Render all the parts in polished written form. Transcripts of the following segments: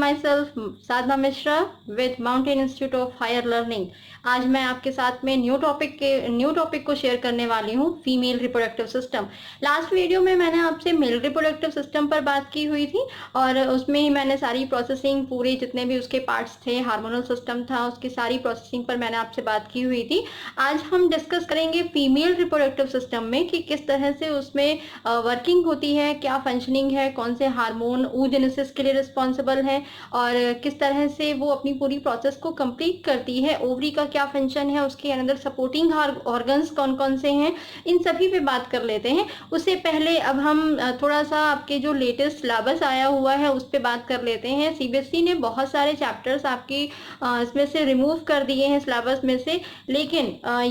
My self Sadhana Mishra with Mountain Institute of Higher Learning. आज मैं आपके साथ में न्यू टॉपिक को शेयर करने वाली हूँ, female reproductive system. Last video में मैंने आपसे मेल रिप्रोडक्टिव सिस्टम पर बात की हुई थी और उसमें ही मैंने सारी प्रोसेसिंग, पूरे जितने भी उसके पार्ट्स थे, हार्मोनल सिस्टम था, उसकी सारी प्रोसेसिंग पर मैंने आपसे बात की हुई थी। आज हम डिस्कस करेंगे फीमेल रिप्रोडक्टिव सिस्टम में कि किस तरह से उसमें वर्किंग होती है, क्या फंक्शनिंग है, कौन से हार्मोन oogenesis के लिए रिस्पॉन्सिबल है और किस तरह से वो अपनी पूरी प्रोसेस को कंप्लीट करती है, ओवरी का क्या फंक्शन है, उसके अंदर सपोर्टिंग ऑर्गन्स कौन कौन से हैं, इन सभी पे बात कर लेते हैं। उससे पहले अब हम थोड़ा सा आपके जो लेटेस्ट सिलेबस आया हुआ है उस पर बात कर लेते हैं। सीबीएसई ने बहुत सारे चैप्टर्स आपकी इसमें से रिमूव कर दिए हैं सिलेबस में से, लेकिन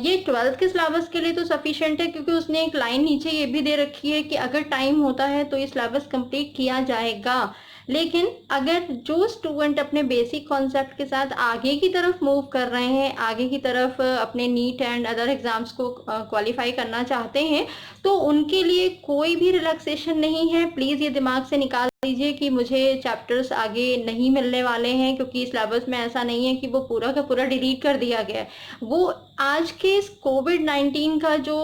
ये 12th के सिलेबस के लिए तो सफिशिएंट है, क्योंकि उसने एक लाइन नीचे ये भी दे रखी है कि अगर टाइम होता है तो ये सिलेबस कंप्लीट किया जाएगा। लेकिन अगर जो स्टूडेंट अपने बेसिक कॉन्सेप्ट के साथ आगे की तरफ मूव कर रहे हैं, आगे की तरफ अपने नीट एंड अदर एग्जाम्स को क्वालिफाई करना चाहते हैं, तो उनके लिए कोई भी रिलैक्सेशन नहीं है। प्लीज़ ये दिमाग से निकाल लीजिए कि मुझे चैप्टर्स आगे नहीं मिलने वाले हैं, क्योंकि सिलेबस में ऐसा नहीं है कि वो पूरा का पूरा डिलीट कर दिया गया है। वो आज के इस कोविड-19 का जो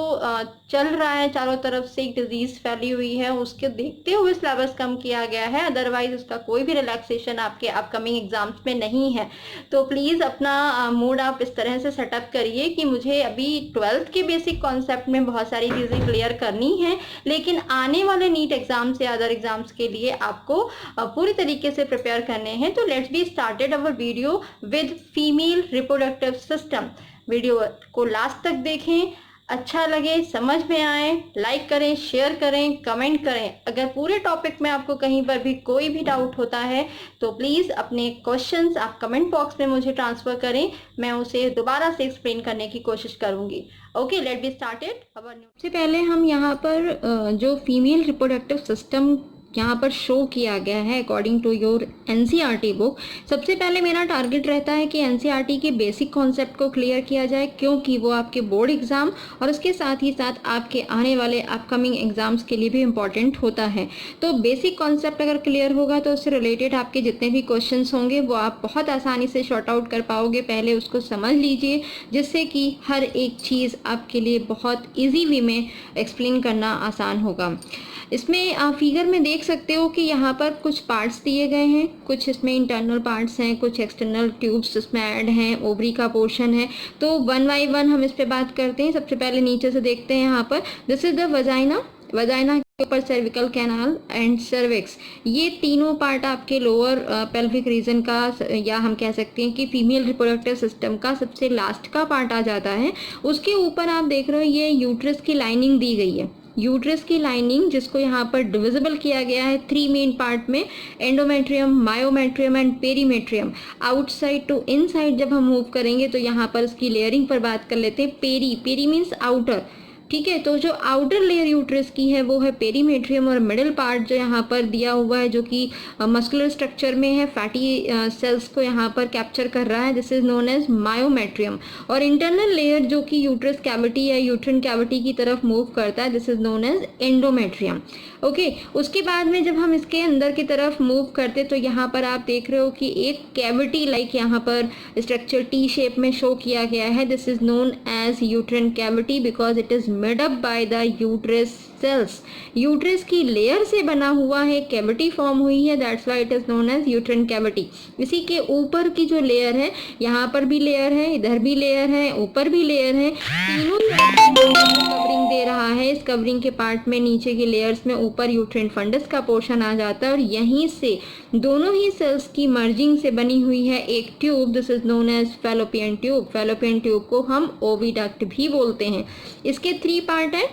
चल रहा है, चारों तरफ से एक डिजीज फैली हुई है, उसके देखते हुए सिलेबस कम किया गया है। अदरवाइज उसका कोई भी रिलैक्सेशन आपके अपकमिंग एग्जाम्स में नहीं है। तो प्लीज़ अपना मूड आप इस तरह से सेटअप करिए कि मुझे अभी 12th के बेसिक कॉन्सेप्ट में बहुत सारी चीज़ें क्लियर करनी है, लेकिन आने वाले नीट एग्जाम्स या अदर एग्जाम्स के लिए आपको पूरी तरीके से प्रिपेयर करने हैं। तो let's be started our video with female reproductive system. Video को लास्ट तक देखें, अच्छा लगे, समझ में आए, लाइक करें, शेयर करें, कमेंट करें। अगर पूरे टॉपिक में आपको कहीं पर भी कोई भी डाउट होता है तो प्लीज़ अपने क्वेश्चंस आप कमेंट बॉक्स में मुझे ट्रांसफ़र करें, मैं उसे दोबारा से एक्सप्लेन करने की कोशिश करूंगी। Okay, let be started our new. सबसे पहले हम यहाँ पर जो फीमेल रिप्रोडक्टिव सिस्टम यहाँ पर शो किया गया है according to your NCERT book, सबसे पहले मेरा टारगेट रहता है कि एनसीईआरटी के बेसिक कॉन्सेप्ट को क्लियर किया जाए, क्योंकि वो आपके बोर्ड एग्जाम और उसके साथ ही साथ आपके आने वाले अपकमिंग एग्जाम्स के लिए भी इम्पॉर्टेंट होता है। तो बेसिक कॉन्सेप्ट अगर क्लियर होगा तो उससे रिलेटेड आपके जितने भी क्वेश्चन होंगे वो आप बहुत आसानी से शॉर्ट आउट कर पाओगे। पहले उसको समझ लीजिए, जिससे कि हर एक चीज़ आपके लिए बहुत ईजी वे में एक्सप्लेन करना आसान होगा। इसमें आप फिगर में देख सकते हो कि यहाँ पर कुछ पार्ट्स दिए गए हैं, कुछ इसमें इंटरनल पार्ट्स हैं, कुछ एक्सटर्नल ट्यूब्स इसमें ऐड हैं, ओवरी का पोर्शन है। तो वन बाई वन हम इस पे बात करते हैं। सबसे पहले नीचे से देखते हैं, यहाँ पर this is the vagina, vagina के ऊपर सर्विकल कैनाल एंड सर्विक्स, ये तीनों पार्ट आपके लोअर पेल्विक रीजन का, या हम कह सकते हैं कि फीमेल रिप्रोडक्टिव सिस्टम का सबसे लास्ट का पार्ट आ जाता है। उसके ऊपर आप देख रहे हो ये यूट्रस की लाइनिंग दी गई है, यूट्रस की लाइनिंग, जिसको यहाँ पर डिविजिबल किया गया है 3 मेन पार्ट में, endometrium, myometrium and perimetrium. Outside to inside जब हम मूव करेंगे तो यहाँ पर इसकी लेयरिंग पर बात कर लेते हैं। पेरी मीन्स आउटर, ठीक है। तो जो आउटर लेयर यूट्रस की है वो है पेरीमेट्रियम, और मिडिल पार्ट जो यहाँ पर दिया हुआ है जो कि मस्कुलर स्ट्रक्चर में है, फैटी सेल्स को यहाँ पर कैप्चर कर रहा है, this is known as myometrium. और इंटरनल लेयर जो कि यूट्रस कैविटी या यूट्रिन कैविटी की तरफ मूव करता है, this is known as endometrium. Okay, उसके बाद में जब हम इसके अंदर की तरफ मूव करते तो यहाँ पर आप देख रहे हो कि एक कैविटी लाइक यहाँ पर स्ट्रक्चर टी शेप में शो किया गया है, this is known as uterine cavity because it is made up by the uterus cells. Uterus की लेयर से बना हुआ है, कैविटी फॉर्म हुई है, that's why it is known as uterine cavity. इसी के ऊपर की जो लेयर है, यहाँ पर भी लेयर है, इधर भी लेयर है, ऊपर भी लेयर है, तीनों कवरिंग दे रहा है। इस कवरिंग के पार्ट में नीचे की लेयर्स में ऊपर यूट्रिन फंडस का पोर्शन आ जाता है, और यहीं से दोनों ही सेल्स की मर्जिंग से बनी हुई है एक tube, this is known as fallopian tube. Fallopian tube को हम ओविडक्ट भी बोलते हैं। इसके 3 पार्ट है,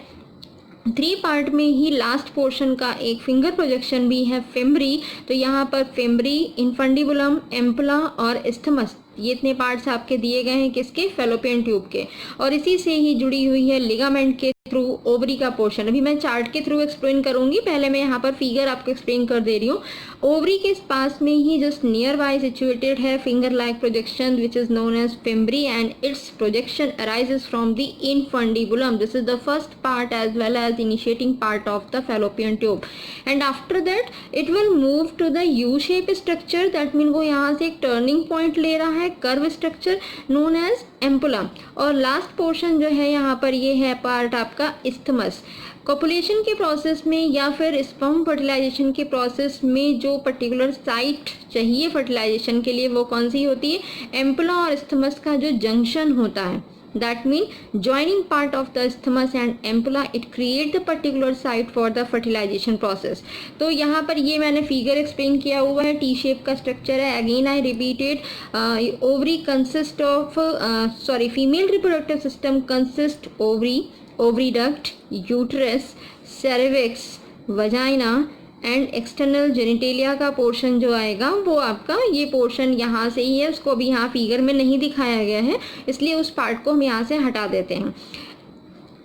3 पार्ट में ही लास्ट पोर्शन का एक फिंगर प्रोजेक्शन भी है, फेमरी। तो यहाँ पर फेमरी, इनफंडिबुलम, एम्पुला और इस्थमस, ये इतने पार्ट्स आपके दिए गए हैं किसके, फैलोपियन ट्यूब के, और इसी से ही जुड़ी हुई है लिगामेंट के थ्रू ओवरी का पोर्शन। अभी मैं चार्ट के थ्रू एक्सप्लेन करूंगी, पहले मैं यहाँ पर फिगर आपको एक्सप्लेन कर दे रही हूँ। ओवरी के पास में ही जस्ट नियर बाय सिचुएटेड है finger like projection which is known as fimbriae, and its projection arises from the infundibulum. This is the first part as well as initiating part of the fallopian tube, and after that it will move to the U shape structure. That mean वो यहाँ से एक turning point ले रहा है, curve structure known as ampulla, और last portion जो है यहाँ पर ये है पार्ट आपका इस्थमस। कॉपुलेशन के प्रोसेस में या फिर स्पर्म फर्टिलाइजेशन के प्रोसेस में जो पर्टिकुलर साइट चाहिए फर्टिलाइजेशन के लिए वो कौन सी होती है, एम्पुला और इस्थमस का जो जंक्शन होता है। That mean joining part of the isthmus and ampulla, it create the particular site for the fertilization process. तो यहाँ पर ये मैंने फिगर एक्सप्लेन किया हुआ है, टी शेप का स्ट्रक्चर है। Again I repeated, ovary consist of female reproductive system consist ovary, ovary duct, uterus, cervix, vagina and external genitalia का पोर्शन जो आएगा वो आपका ये पोर्शन यहाँ से ही है। उसको अभी यहाँ फिगर में नहीं दिखाया गया है, इसलिए उस पार्ट को हम यहाँ से हटा देते हैं।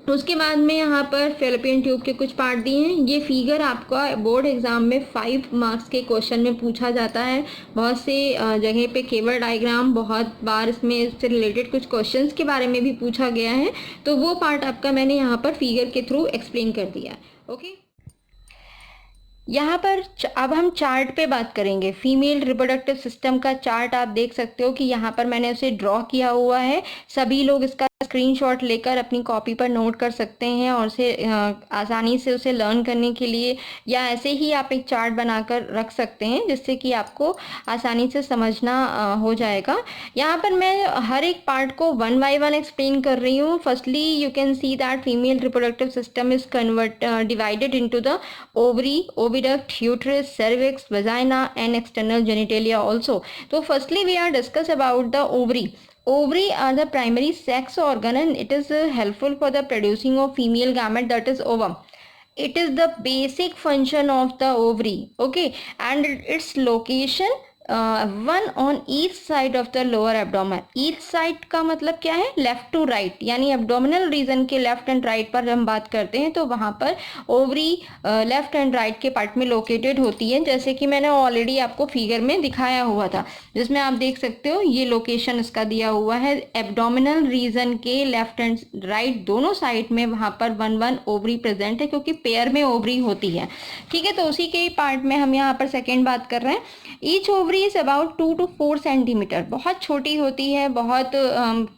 उसके बाद में यहाँ पर फैलोपियन ट्यूब के कुछ पार्ट दिए हैं। ये फिगर आपका बोर्ड एग्जाम में 5 मार्क्स के क्वेश्चन में पूछा जाता है। बहुत से जगह पे केबल डायग्राम, बहुत बार इसमें इससे रिलेटेड कुछ क्वेश्चंस के बारे में भी पूछा गया है, तो वो पार्ट आपका मैंने यहाँ पर फिगर के थ्रू एक्सप्लेन कर दिया। ओके, यहाँ पर अब हम चार्ट पे बात करेंगे। फीमेल रिप्रोडक्टिव सिस्टम का चार्ट आप देख सकते हो कि यहाँ पर मैंने उसे ड्रॉ किया हुआ है। सभी लोग इसका स्क्रीनशॉट लेकर अपनी कॉपी पर नोट कर सकते हैं और उसे आसानी से उसे लर्न करने के लिए, या ऐसे ही आप एक चार्ट बनाकर रख सकते हैं जिससे कि आपको आसानी से समझना हो जाएगा। यहाँ पर मैं हर एक पार्ट को 1 बाय 1 एक्सप्लेन कर रही हूँ। Firstly you can see that female reproductive system is divided into the ovary, oviduct, uterus, cervix, vagina and external genitalia also. So firstly we are discuss about the ovary. Ovary are the primary sex organ and it is helpful for the producing of female gamete, that is ovum. It is the basic function of the ovary, okay, and its location one on each side of the lower abdomen. Each side का मतलब क्या है, left to right, यानी abdominal region के left and right पर हम बात करते हैं तो वहाँ पर ओवरी लेफ्ट एंड राइट के पार्ट में लोकेटेड होती है, जैसे कि मैंने ऑलरेडी आपको फिगर में दिखाया हुआ था, जिसमें आप देख सकते हो ये लोकेशन इसका दिया हुआ है। एब्डोमिनल रीजन के लेफ्ट एंड राइट दोनों साइड में वहाँ पर 1 ओवरी प्रेजेंट है, क्योंकि पेयर में ओवरी होती है। ठीक है, तो उसी के पार्ट में हम यहाँ पर सेकेंड बात कर रहे हैं। Each ovary is about 2 to 4 centimetre, बहुत छोटी होती है, बहुत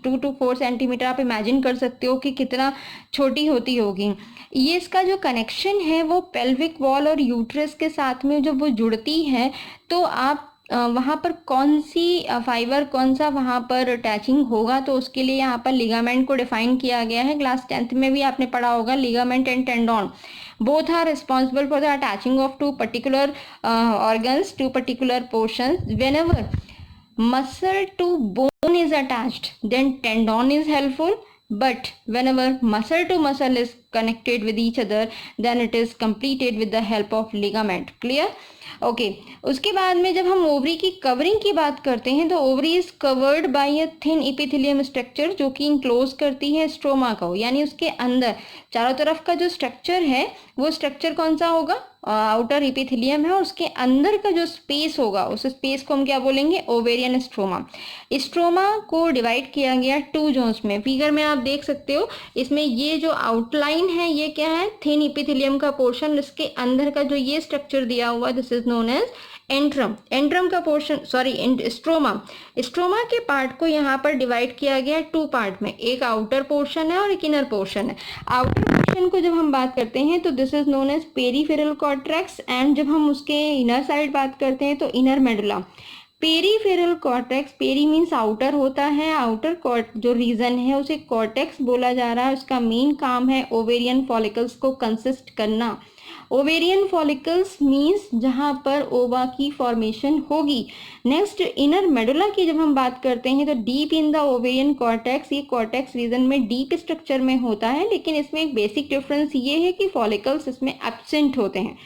2 to 4 सेंटीमीटर। आप इमेजिन कर सकते हो कि कितना छोटी होती होगी। ये इसका जो कनेक्शन है वो पेल्विक वॉल और यूट्रस के साथ में जब वो जुड़ती है तो आप वहाँ पर कौन सी फाइबर, कौन सा वहाँ पर अटैचिंग होगा, तो उसके लिए यहाँ पर लिगामेंट को डिफाइन किया गया है। क्लास 10th में भी आपने पढ़ा होगा, ligament and tendon both are responsible for the attaching of two particular organs, two particular portions. Whenever muscle to bone is attached, then tendon is helpful, but whenever muscle to muscle is connected with each other, then it is completed with the help of ligament. Clear? Okay उसके बाद में जब हम ovary की covering की बात करते हैं तो ovary is covered by a thin epithelium structure जो कि इंक्लोज करती है स्ट्रोमा को, यानी उसके अंदर चारों तरफ का जो स्ट्रक्चर है वो स्ट्रक्चर कौन सा होगा, आउटर इपिथेलियम है, और उसके अंदर का जो स्पेस होगा उस स्पेस को हम क्या बोलेंगे, ओवेरियन स्ट्रोमा। स्ट्रोमा को डिवाइड किया गया 2 जोन्स में। फिगर में आप देख सकते हो, इसमें ये जो आउटलाइन है ये क्या है, थिन इपिथेलियम का पोर्शन, इसके अंदर का जो ये स्ट्रक्चर दिया हुआ है this is known as antrum. Antrum का पोर्शन स्ट्रोमा, स्ट्रोमा के पार्ट को यहाँ पर डिवाइड किया गया 2 पार्ट में, एक आउटर पोर्शन है और एक इनर पोर्शन है। आउटर पोर्शन को जब हम बात करते हैं तो this is known as peripheral cortex, and जब हम उसके इनर साइड बात करते हैं तो inner medulla. Peripheral cortex, peri means outer होता है, आउटर जो रीजन है उसे कॉर्टेक्स बोला जा रहा है। उसका मेन काम है ओवेरियन फॉलिकल्स को कंसिस्ट करना। ओवेरियन फॉलिकल्स मीन्स जहाँ पर ओवा की फॉर्मेशन होगी। नेक्स्ट इनर मेडुला की जब हम बात करते हैं तो deep in the ovarian cortex, ये कॉर्टेक्स रीजन में डीप स्ट्रक्चर में होता है, लेकिन इसमें एक बेसिक डिफरेंस ये है कि फॉलिकल्स इसमें एब्सेंट होते हैं।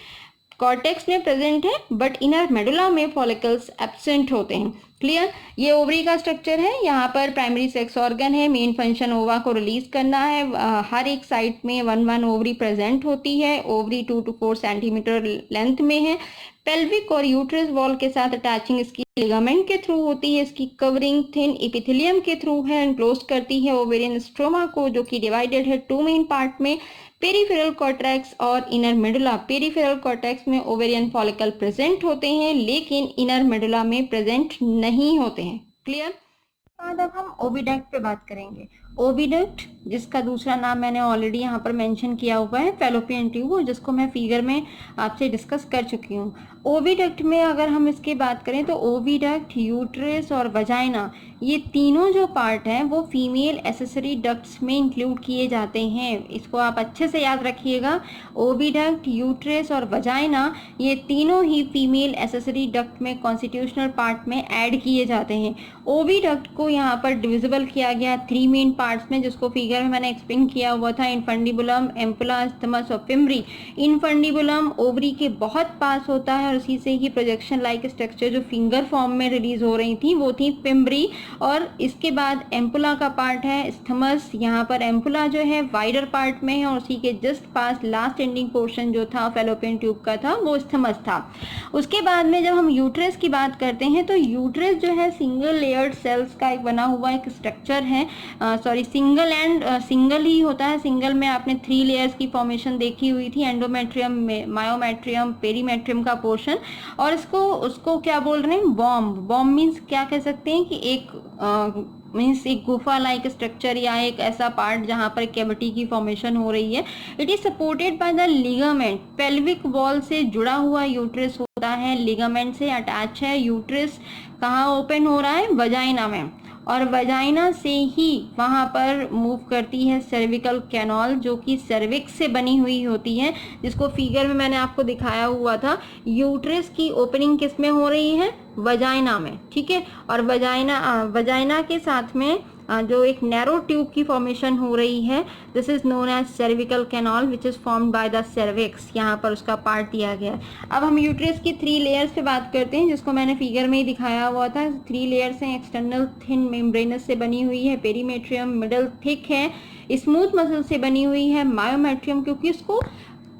कॉर्टेक्स में प्रेजेंट है बट इनर मेडुला में फॉलिकल्स एब्सेंट होते हैं। क्लियर। ये ओवरी का स्ट्रक्चर है। यहाँ पर प्राइमरी सेक्स ऑर्गन है, मेन फंक्शन ओवा को रिलीज करना है। हर एक साइड में 1 ओवरी प्रेजेंट होती है। ओवरी 2 to 4 सेंटीमीटर लेंथ में है। पेल्विक और यूट्रस वॉल के साथ अटैचिंग इसकी लिगामेंट के थ्रू होती है। इसकी कवरिंग थिन एपिथेलियम के थ्रू है, एनक्लोज करती है ओवेरियन स्ट्रोमा को, जो कि डिवाइडेड है 2 मेन पार्ट में, पेरिफेरल कॉर्टेक्स और इनर मेडुला। पेरिफेरल कॉर्टेक्स में ओवेरियन फॉलिकल प्रेजेंट होते हैं लेकिन इनर मेडुला में प्रेजेंट नहीं होते हैं। क्लियर। बाद अब हम ओविडक्ट पे बात करेंगे। ओविडक्ट, जिसका दूसरा नाम मैंने ऑलरेडी यहाँ पर मेंशन किया हुआ है, फैलोपियन ट्यूब, जिसको मैं फिगर में आपसे डिस्कस कर चुकी हूँ। ओविडक्ट में अगर हम इसकी बात करें तो ओविडक्ट, यूट्रस और वजाइना, ये तीनों जो पार्ट हैं वो फीमेल एसेसरी डक्ट्स में इंक्लूड किए जाते हैं। इसको आप अच्छे से याद रखिएगा। ओविडक्ट, यूट्रस और वजाइना, ये तीनों ही फीमेल एसेसरी डक्ट में कॉन्स्टिट्यूशनल पार्ट में ऐड किए जाते हैं। ओविडक्ट को यहाँ पर डिविजिबल किया गया 3 मेन पार्ट्स में, जिसको फिगर में मैंने एक्सप्लेन किया हुआ था। इनफंडिबुलम, एम्पुला, स्टमस और पिम्बरी। इनफंडिबुलम ओवरी के बहुत पास होता है और उसी से ही प्रोजेक्शन लाइक स्ट्रक्चर जो फिंगर फॉर्म में रिलीज हो रही थी वो थी पिम्बरी। और इसके बाद एम्पुला का पार्ट है स्टमस। यहाँ पर एम्पुला जो है वाइडर पार्ट में है और उसी के जस्ट पास लास्ट एंडिंग पोर्शन जो था फैलोपियन ट्यूब का था वो स्टमस था। उसके बाद में जब हम यूट्रस की बात करते हैं तो यूट्रस जो है सिंगल लेयर्ड सेल्स का एक बना हुआ एक स्ट्रक्चर है। सिंगल ही होता है। सिंगल में आपने 3 लेयर्स की फॉर्मेशन देखी हुई थी, एंडोमेट्रियम, मायोमेट्रियम, पेरीमेट्रियम का पोर्शन। और उसको क्या बोल रहे हैं, बॉम्ब। बॉम्ब मीन्स क्या कह सकते हैं कि एक गुफा लाइक स्ट्रक्चर या एक ऐसा पार्ट जहां पर कैविटी की फॉर्मेशन हो रही है। It is supported by the ligament. Pelvic wall से जुड़ा हुआ यूट्रस होता है, लिगामेंट से अटैच है। यूट्रस कहाँ ओपन हो रहा है, वजाइना में, और वजाइना से ही वहाँ पर मूव करती है सर्विकल कैनाल, जो कि सर्विक्स से बनी हुई होती है, जिसको फिगर में मैंने आपको दिखाया हुआ था। यूट्रस की ओपनिंग किस में हो रही है, वजाइना में। ठीक है। और वजाइना के साथ में जो एक नैरो ट्यूब की फॉर्मेशन हो रही है, this is known as cervical canal which is formed by the cervix. यहाँ पर उसका पार्ट दिया गया है। अब हम यूट्रस की 3 लेयर्स पे बात करते हैं, जिसको मैंने फिगर में ही दिखाया हुआ था। 3 लेयर्स हैं। एक्सटर्नल थिन मेम्ब्रेनस से बनी हुई है, पेरीमेट्रियम मिडल थिक है, स्मूथ मसल से बनी हुई है, मायोमेट्रियम, क्योंकि उसको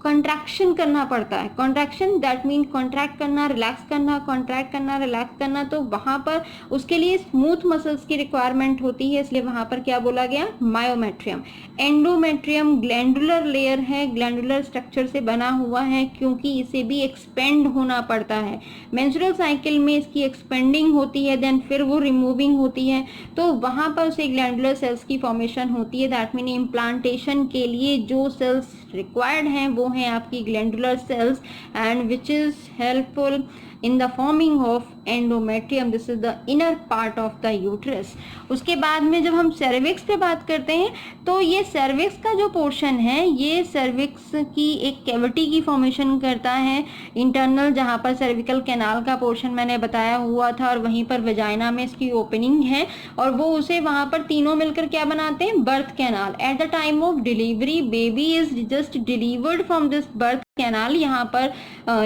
कॉन्ट्रैक्शन करना पड़ता है। कॉन्ट्रैक्शन दैट मीन कॉन्ट्रैक्ट करना, रिलैक्स करना, कॉन्ट्रैक्ट करना, रिलैक्स करना। तो वहां पर उसके लिए स्मूथ मसल्स की रिक्वायरमेंट होती है, इसलिए वहां पर क्या बोला गया, मायोमेट्रियम। एंडोमेट्रियम ग्लैंडुलर लेयर है, ग्लैंडुलर स्ट्रक्चर से बना हुआ है, क्योंकि इसे भी एक्सपेंड होना पड़ता है। मेंस्ट्रुअल साइकिल में इसकी एक्सपेंडिंग होती है, देन फिर वो रिमूविंग होती है, तो वहां पर उसे ग्लैंडुलर सेल्स की फॉर्मेशन होती है। दैट मीन इम्प्लांटेशन के लिए जो सेल्स रिक्वायर्ड हैं वो हैं आपकी glandular cells, and which is helpful in the forming of endometrium. This is the inner part of the uterus. उसके बाद में जब हम cervix पे बात करते हैं तो ये cervix का जो पोर्शन है, ये cervix की एक कैविटी की फॉर्मेशन करता है इंटरनल, जहाँ पर cervical canal का पोर्शन मैंने बताया हुआ था, और वहीं पर वजाइना में इसकी ओपनिंग है, और वो उसे वहाँ पर तीनों मिलकर क्या बनाते हैं, birth canal. At the time of delivery baby is just delivered from this birth canal. यहाँ पर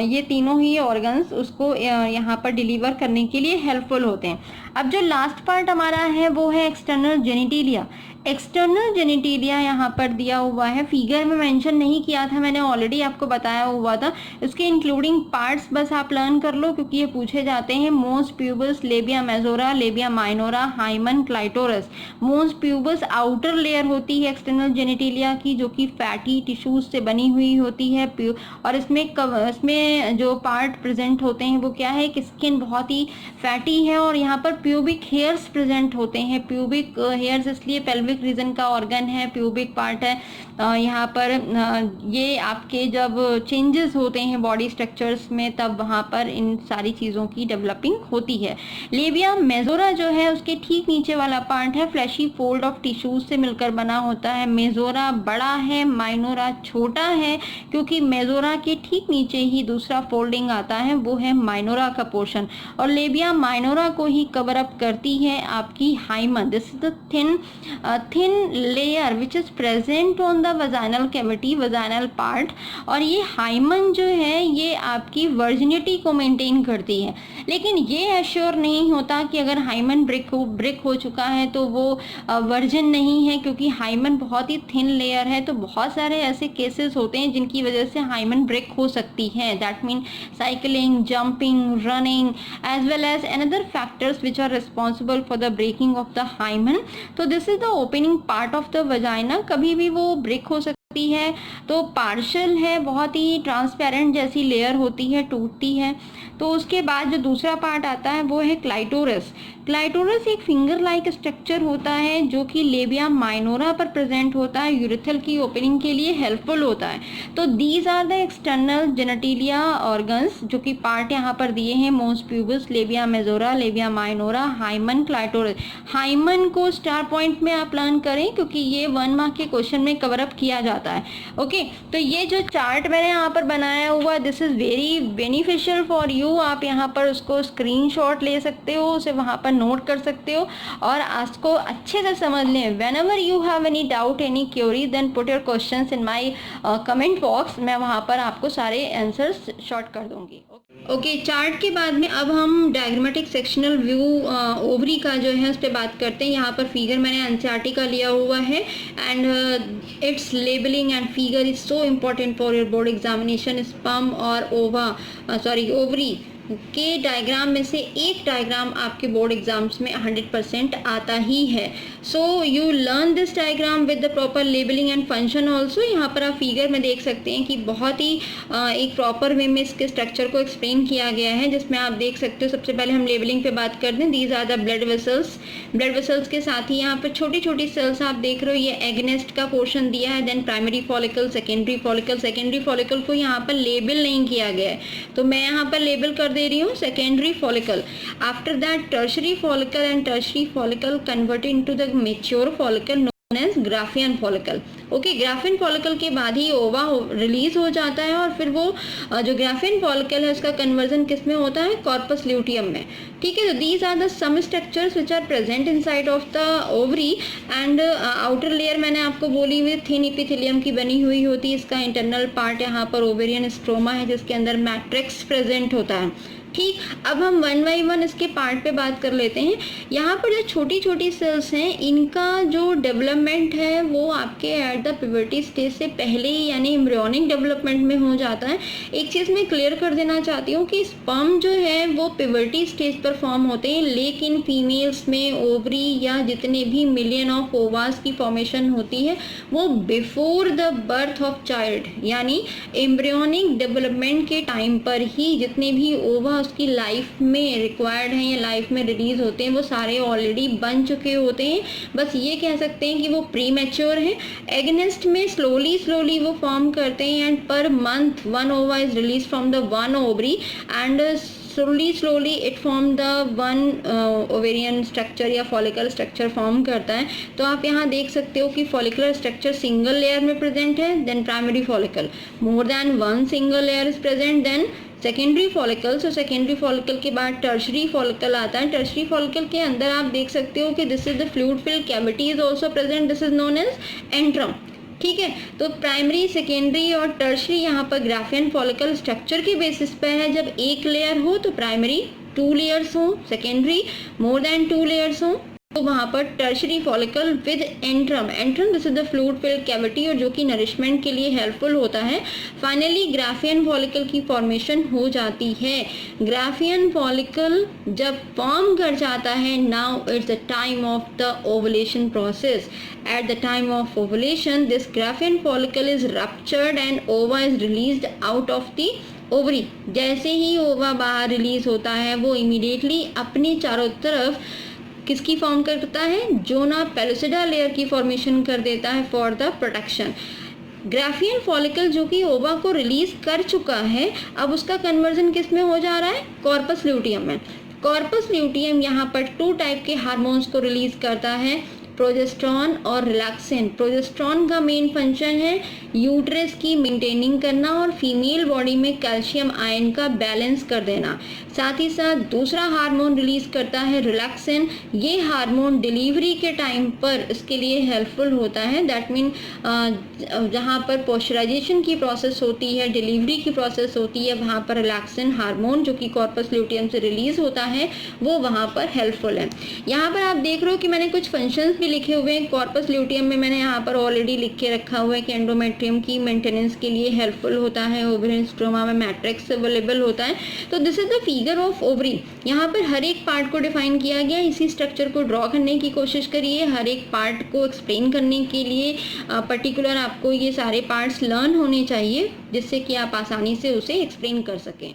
ये तीनों ही ऑर्गन्स उसको यहाँ पर डिलीवर करने के लिए हेल्पफुल होते हैं। अब जो लास्ट पार्ट हमारा है वो है एक्सटर्नल जेनिटेलिया। एक्सटर्नल जेनिटेलिया यहाँ पर दिया हुआ है, फिगर में मेंशन नहीं किया था, मैंने ऑलरेडी आपको बताया हुआ था। उसके इंक्लूडिंग पार्ट्स बस आप लर्न कर लो, क्योंकि ये पूछे जाते हैं। Mons pubis, labia majora, labia minora, hymen, clitoris. Mons pubis outer layer होती है एक्सटर्नल जेनिटेलिया की, जो कि फैटी टिश्यूज से बनी हुई होती है, और इसमें जो पार्ट प्रेजेंट होते हैं वो क्या है कि स्किन बहुत ही फैटी है, और यहाँ पर प्यूबिक हेयर्स प्रेजेंट होते हैं। प्यूबिक हेयर्स इसलिए पेल्विक रीजन का ऑर्गन है, प्यूबिक पार्ट है। यहाँ पर ये आपके जब चेंजेस होते हैं बॉडी स्ट्रक्चर्स में, तब वहाँ पर इन सारी चीज़ों की डेवलपिंग होती है। लेबिया मेजोरा जो है उसके ठीक नीचे वाला पार्ट है, फ्लैशी फोल्ड ऑफ टिश्यूज से मिलकर बना होता है। मेजोरा बड़ा है, माइनोरा छोटा है, क्योंकि मेजोरा के ठीक नीचे ही दूसरा फोल्डिंग आता है, वो है माइनोरा का पोर्शन, और लेबिया माइनोरा को ही कवर अप करती है आपकी hymen. This is the thin layer which is present on the vaginal cavity, vaginal part. और ये हाइमन जो है ये आपकी वर्जिनिटी को मेंटेन करती है, लेकिन ये एश्योर नहीं होता कि अगर हाइमन ब्रेक हो चुका है तो वो वर्जिन नहीं है, क्योंकि हाइमन बहुत ही थिन लेयर है। तो बहुत सारे ऐसे केसेस होते हैं जिनकी वजह से हाइमन ब्रेक हो सकती है। That mean cycling, jumping, running as well as another factors which are responsible for the breaking off the hymen. तो this is the opening part of the vagina. कभी भी वो ब्रेक हो सकती है। तो पार्शियल है, बहुत ही ट्रांसपेरेंट जैसी लेयर होती है, टूटती है। तो उसके बाद जो दूसरा पार्ट आता है वो है क्लाइटोरस। क्लाइटोरस एक फिंगर लाइक स्ट्रक्चर होता है जो कि लेबिया माइनोरा पर प्रेजेंट होता है, यूरिथल की ओपनिंग के लिए हेल्पफुल होता है। तो these are the external genitalia organs, जो कि पार्ट यहाँ पर दिए हैं, mons pubis, labia majora, labia minora, hymen, clitoris. Hymen को स्टार पॉइंट में आप लर्न करें क्योंकि ये 1 मार्क के क्वेश्चन में कवर अप किया जाता है। ओके, तो ये जो चार्ट मैंने यहाँ पर बनाया हुआ, this is very beneficial for you. आप यहाँ पर उसको स्क्रीनशॉट ले सकते हो, उसे वहाँ पर नोट कर सकते हो और आज को अच्छे से समझ लें। whenever you have any doubt, any query, then put your questions in my comment box। मैं वहाँ पर आपको सारे आंसर्स शॉर्ट कर दूंगी। ओके, चार्ट के बाद में अब हम डायग्रामेटिक सेक्शनल व्यू ओवरी का जो है उस पर बात करते हैं। यहाँ पर फिगर मैंने एनसीईआरटी का लिया हुआ है and it's labelling and figure is so important for your board examination. Sperm और ओवरी के डायग्राम में से एक डायग्राम आपके बोर्ड एग्जाम्स में 100% आता ही है। So you learn this diagram with the proper labelling and function also. यहाँ पर आप फिगर में देख सकते हैं कि बहुत ही एक प्रॉपर वे में इसके स्ट्रक्चर को एक्सप्लेन किया गया है, जिसमें आप देख सकते हो। सबसे पहले हम लेबलिंग पे बात कर दें। These are the blood vessels. Blood vessels के साथ ही यहाँ पर छोटी छोटी सेल्स आप देख रहे हो, ये एगनेस्ट का पोर्शन दिया है। Then primary follicle, secondary follicle. Secondary follicle को यहाँ पर लेबल नहीं किया गया है, तो मैं यहाँ पर लेबल कर दे रही हूँ secondary follicle. After that tertiary follicle and tertiary follicle converted into the mature follicle known as Graafian follicle. Okay, Graafian follicle के बाद ही ओवा रिलीज हो जाता है और फिर वो जो ग्राफियन फॉलिकल है उसका कन्वर्जन किस में होता है, कॉर्पस ल्यूटियम में। ठीक है, तो these are the some structures which are present inside of the ovary and outer layer मैंने आपको बोली हुई थिन इपिथेलियम की बनी हुई होती है। इसका इंटरनल पार्ट यहाँ पर ओवेरियन स्ट्रोमा है जिसके अंदर मैट्रिक्स प्रेजेंट होता है। ठीक, अब हम 1 बाई 1 इसके पार्ट पे बात कर लेते हैं। यहाँ पर जो छोटी छोटी सेल्स हैं इनका जो डेवलपमेंट है वो आपके एट द प्यूबर्टी स्टेज से पहले ही यानी एम्ब्रियोनिक डेवलपमेंट में हो जाता है। एक चीज़ मैं क्लियर कर देना चाहती हूँ कि स्पर्म जो है वो प्यूबर्टी स्टेज पर फॉर्म होते हैं, लेकिन फीमेल्स में ओवरी या जितने भी मिलियन ऑफ ओवास की फॉर्मेशन होती है वो before the birth of child, यानी एम्ब्रियोनिक डेवलपमेंट के टाइम पर ही जितने भी ओवा उसकी लाइफ में रिक्वायर्ड हैं या लाइफ में रिलीज होते हैं वो सारे ऑलरेडी बन चुके होते हैं। बस ये कह सकते हैं कि वो प्री मैच्योर हैं। एगनेस्ट में स्लोली वो फॉर्म करते हैं एंड पर मंथ 1 ओवा is release from the 1 ovary and slowly it form the one ovarian structure या follicle structure form करता है। तो आप यहाँ देख सकते हो कि follicular structure single layer में present है, then primary follicle, more than one single layer is present, then secondary follicle. So secondary follicle के बाद टर्शरी फॉलिकल आता है। टर्शरी फॉलिकल के अंदर आप देख सकते हो कि this is the fluid filled cavity is also present, this is known as antrum. ठीक है, तो प्राइमरी, सेकेंडरी और टर्शरी यहाँ पर ग्राफियन फॉलिकल स्ट्रक्चर के बेसिस पर है। जब एक लेयर हो तो प्राइमरी 2 लेयर्स हो, सेकेंडरी मोर देन 2 लेयर्स हो, तो वहाँ पर tertiary follicle with antrum. Antrum this is the fluid filled cavity और जो कि नरिशमेंट के लिए हेल्पफुल होता है। फाइनली ग्राफियन फॉलिकल की फॉर्मेशन हो जाती है। ग्राफियन फॉलिकल जब फॉर्म कर जाता है, now it's the time of the ovulation process. At the time of ovulation, this Graafian follicle is ruptured and ova is released out of the ovary। जैसे ही ओवा बाहर रिलीज होता है वो इमीडिएटली अपने चारों तरफ किसकी फॉर्म करता है, जोना पेलुसिडा लेयर की फॉर्मेशन कर देता है for the protection. Graafian follicle जो कि ओवा को रिलीज कर चुका है, अब उसका कन्वर्जन किस में हो जा रहा है, कॉर्पस ल्यूटियम में। कॉर्पस ल्यूटियम यहाँ पर 2 टाइप के हार्मोन्स को रिलीज करता है। प्रोजेस्टेरॉन और रिलैक्सिन। प्रोजेस्टेरॉन का मेन फंक्शन है यूट्रस की मेंटेनिंग करना और फीमेल बॉडी में कैल्शियम आयन का बैलेंस कर देना। साथ ही साथ दूसरा हार्मोन रिलीज करता है रिलैक्सिन। ये हार्मोन डिलीवरी के टाइम पर इसके लिए हेल्पफुल होता है। दैट मीन जहाँ पर पॉस्चराइजेशन की प्रोसेस होती है, डिलीवरी की प्रोसेस होती है, वहाँ पर रिलैक्सिन हार्मोन जो कि कॉर्पस ल्यूटियम से रिलीज होता है वो वहाँ पर हेल्पफुल है। यहाँ पर आप देख रहे हो कि मैंने कुछ फंक्शंस भी लिखे हुए हैं। कॉर्पस ल्यूटियम में मैंने यहाँ पर ऑलरेडी लिख के रखा हुआ है कि एंडोमेट्रियम की मेंटेनेंस के लिए हेल्पफुल होता है। ओवरियन स्ट्रोमा में मैट्रिक्स अवेलेबल होता है। तो this is the figure of ovary. यहाँ पर हर एक पार्ट को डिफाइन किया गया। इसी स्ट्रक्चर को ड्रॉ करने की कोशिश करिए। हर एक पार्ट को एक्सप्लेन करने के लिए पर्टिकुलर आपको ये सारे पार्ट्स लर्न होने चाहिए जिससे कि आप आसानी से उसे एक्सप्लेन कर सकें।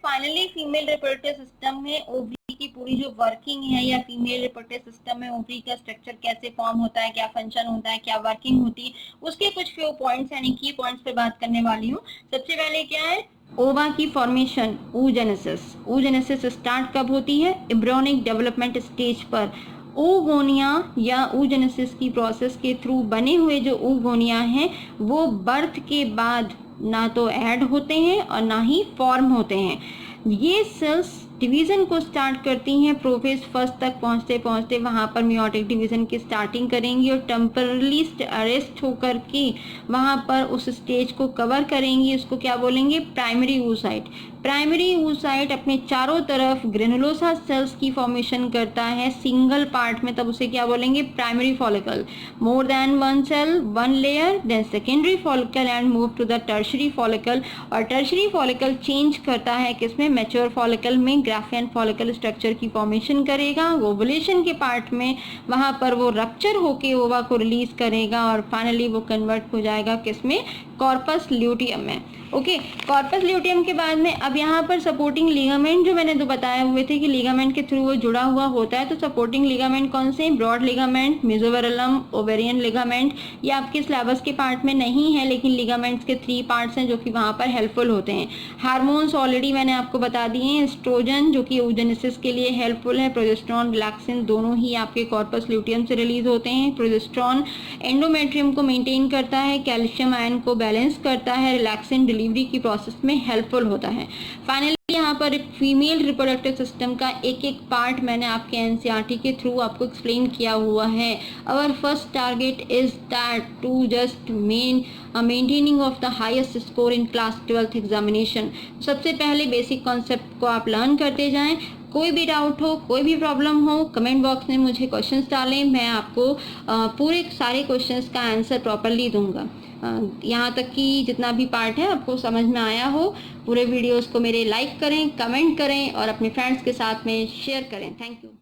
फाइनली फीमेल रिप्रोडक्टिव सिस्टम में ओवरी की पूरी जो वर्किंग है या फीमेल रिप्रोडक्टिव सिस्टम में ओवरी का स्ट्रक्चर कैसे फॉर्म होता है, क्या फंक्शन होता है, क्या वर्किंग होती है, उसके कुछ फ्यू पॉइंट्स यानी की पॉइंट्स पे बात करने वाली हूँ। सबसे पहले क्या है ओवा की फॉर्मेशन, oogenesis। oogenesis स्टार्ट कब होती है? एम्ब्रियोनिक डेवलपमेंट स्टेज पर। oogonia या oogenesis की प्रोसेस के थ्रू बने हुए जो oogonia हैं वो बर्थ के बाद ना तो ऐड होते हैं और ना ही फॉर्म होते हैं। ये सेल्स डिवीजन को स्टार्ट करती हैं। प्रोफेज फर्स्ट तक पहुंचते पहुंचते वहां पर मियोटिक डिवीजन की स्टार्टिंग करेंगी और टेम्परली अरेस्ट होकर के वहां पर उस स्टेज को कवर करेंगी। उसको क्या बोलेंगे? Primary oocyte। प्राइमरी oocyte अपने चारों तरफ ग्रेनुलोसा सेल्स की फॉर्मेशन करता है सिंगल पार्ट में, तब उसे क्या बोलेंगे? Primary follicle. More than one cell, one layer, then secondary follicle and move to the tertiary follicle. और टर्शरी फॉलिकल चेंज करता है किसमें? मैच्योर फॉलिकल में ग्राफियन फॉलिकल स्ट्रक्चर की फॉर्मेशन करेगा। ओवुलेशन के पार्ट में वहां पर वो रप्चर होके ओवा को रिलीज करेगा और फाइनली वो कन्वर्ट हो जाएगा किसमें? कॉर्पस ल्यूटियम में। ओके, कॉर्पस ल्यूटियम के बाद में अब यहाँ पर सपोर्टिंग लिगामेंट जो मैंने तो बताए हुए थे कि लिगामेंट के थ्रू वो जुड़ा हुआ होता है। तो सपोर्टिंग लिगामेंट कौन से? Broad ligament, mesovarium, ovarian ligament. ये आपके सिलेबस के पार्ट में नहीं है लेकिन लिगामेंट्स के 3 पार्ट्स हैं जो कि वहाँ पर हेल्पफुल होते हैं। हार्मोन्स ऑलरेडी मैंने आपको बता दिए हैं। एस्ट्रोजन जो कि oogenesis के लिए हेल्पफुल है, प्रोजेस्टेरॉन, रिलैक्सिन दोनों ही आपके कॉर्पस ल्यूटियम से रिलीज होते हैं। प्रोजेस्टेरॉन एंडोमेट्रियम को मेंटेन करता है, कैल्शियम आयन को बैलेंस करता है, रिलैक्सिन डिलीवरी की प्रोसेस में हेल्पफुल होता है। फाइनली यहाँ पर फीमेल रिप्रोडक्टिव सिस्टम का एक एक पार्ट मैंने आपके एनसीईआरटी के थ्रू आपको एक्सप्लेन किया हुआ है। Our first target is that to just maintaining of the highest score in class 12th examination. सबसे पहले बेसिक कॉन्सेप्ट को आप लर्न करते जाएं। कोई भी डाउट हो, कोई भी प्रॉब्लम हो, कमेंट बॉक्स में मुझे क्वेश्चंस डालें। मैं आपको पूरे सारे क्वेश्चंस का आंसर प्रॉपरली दूंगा। यहाँ तक कि जितना भी पार्ट है आपको समझ में आया हो। पूरे वीडियोस को मेरे लाइक करें, कमेंट करें और अपने फ्रेंड्स के साथ में शेयर करें। Thank you.